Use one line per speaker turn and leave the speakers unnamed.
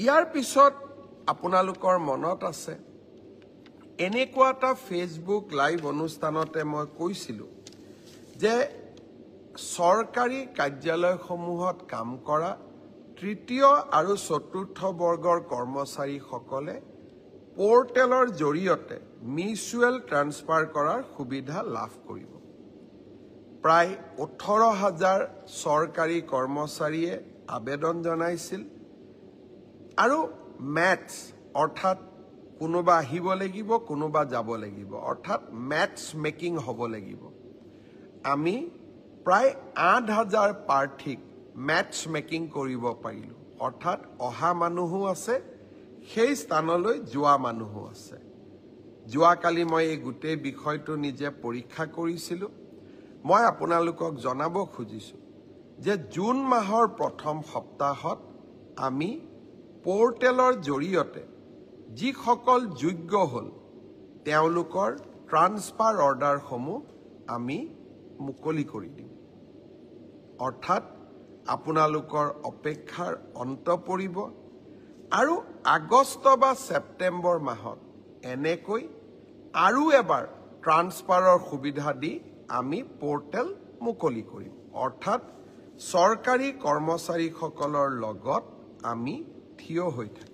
ইয়াৰ পিছত আপোনালোকৰ মনত আছে এনেকুৱা এটা ফেচবুক লাইভ অনুষ্ঠানতে মই কৈছিলোঁ যে চৰকাৰী কাৰ্যালয়সমূহত কাম কৰা তৃতীয় আৰু চতুৰ্থ বৰ্গৰ কৰ্মচাৰীসকলে পোৰ্টেলৰ জৰিয়তে মিউচুৱেল ট্ৰান্সফাৰ কৰাৰ সুবিধা লাভ কৰিব। প্ৰায় 18,000 চৰকাৰী কৰ্মচাৰীয়ে আবেদন জনাইছিল আৰু মেটছ অৰ্থাৎ কোনোবা আহিব লাগিব কোনোবা যাব লাগিব অৰ্থাৎ মেটছ মেকিং হ'ব লাগিব। আমি প্ৰায় 8,000 প্ৰাৰ্থীক মেটছ মেকিং কৰিব পাৰিলোঁ অৰ্থাৎ অহা মানুহো আছে সেই স্থানলৈ যোৱা মানুহো আছে। যোৱাকালি মই এই গোটেই বিষয়টো নিজে পৰীক্ষা কৰিছিলোঁ। মই আপোনালোকক জনাব খুজিছোঁ যে জুন মাহৰ প্ৰথম সপ্তাহত আমি পোৰ্টেলৰ জৰিয়তে যিসকল যোগ্য হ'ল তেওঁলোকৰ ট্ৰান্সফাৰ অৰ্ডাৰসমূহ আমি মুকলি কৰি দিম। অৰ্থাৎ আপোনালোকৰ অপেক্ষাৰ অন্ত পৰিব আৰু আগষ্ট বা ছেপ্টেম্বৰ মাহত এনেকৈ আৰু এবাৰ ট্ৰান্সফাৰৰ সুবিধা দি আমি পোৰ্টেল মুকলি কৰিম। অৰ্থাৎ চৰকাৰী কৰ্মচাৰীসকলৰ লগত আমি থিয় হৈ থাকিম।